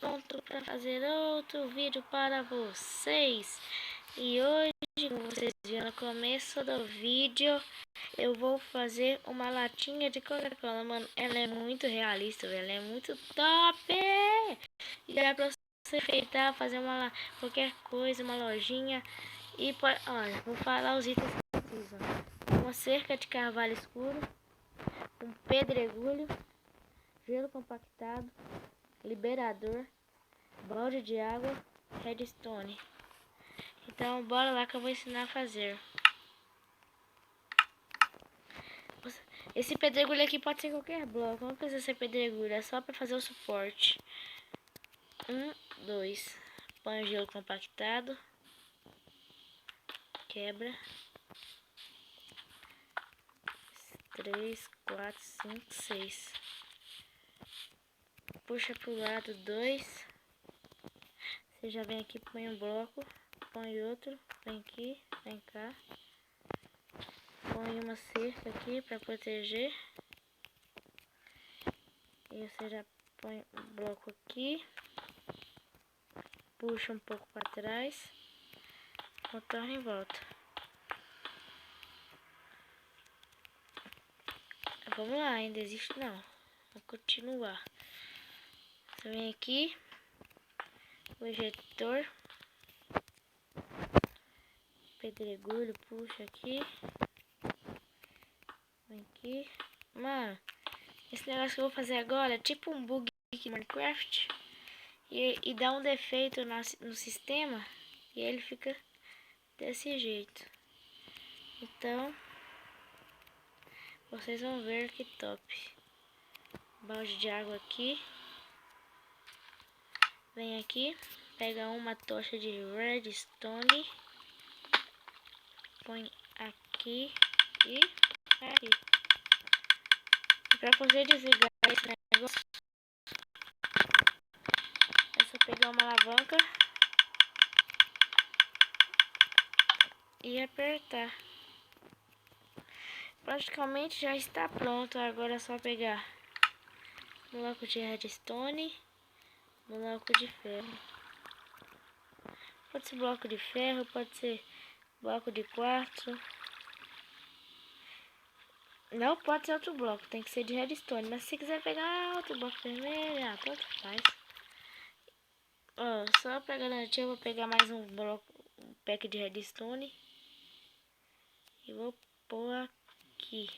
pronto para fazer outro vídeo para vocês. E hoje, como vocês viram no começo do vídeo, eu vou fazer uma latinha de Coca-Cola. Mano, ela é muito realista, velho. Ela é muito top. E dá pra você enfeitar, fazer qualquer coisa, uma lojinha. E pode, olha, vou falar os itens que precisam. Uma cerca de carvalho escuro, um pedregulho, gelo compactado, liberador, balde de água, redstone. Então bora lá que eu vou ensinar a fazer. Esse pedregulho aqui pode ser qualquer bloco, não precisa ser pedregulho, é só para fazer o suporte. 1, 2, põe o gelo compactado, quebra. 3, 4, 5, 6. Puxa pro lado 2. Você já vem aqui, põe um bloco, põe outro, vem aqui, vem cá. Põe uma cerca aqui para proteger. E você já põe um bloco aqui. Puxa um pouco para trás. Contorna em volta. Vamos lá, ainda existe não. Vou continuar. Você vem aqui. O ejetor. Pedregulho, puxa aqui. Vem aqui. Mano, esse negócio que eu vou fazer agora é tipo um bug aqui no Minecraft. E dá um defeito no sistema. E ele fica desse jeito. Então, vocês vão ver que top. Balde de água aqui. Vem aqui, pega uma tocha de redstone, põe aqui e aqui. E para você desligar esse negócio, é só pegar uma alavanca e apertar. Praticamente já está pronto. Agora é só pegar bloco de redstone, bloco de ferro. Pode ser bloco de ferro, pode ser bloco de quartzo. Não pode ser outro bloco, tem que ser de redstone. Mas se quiser pegar outro bloco vermelho, tanto faz. Ó, só pra garantir, eu vou pegar mais um bloco, um pack de redstone. E vou pôr aqui.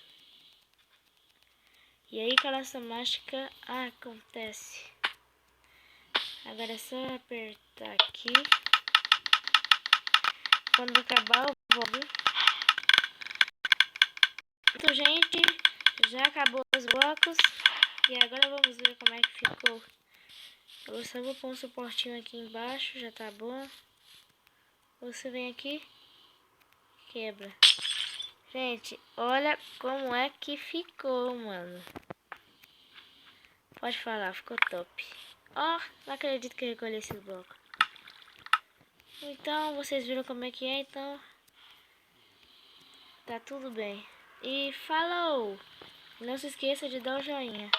E aí que a nossa mágica acontece. Agora é só apertar aqui. Quando acabar eu vou vir. Então, gente, já acabou os blocos. E agora vamos ver como é que ficou. Eu só vou pôr um suportinho aqui embaixo, já tá bom. Você vem aqui, quebra. Gente, olha como é que ficou, mano. Pode falar, ficou top. Ó, não acredito que eu recolhi esse bloco. Então, vocês viram como é que é, então tá tudo bem. E falou! Não se esqueça de dar o joinha.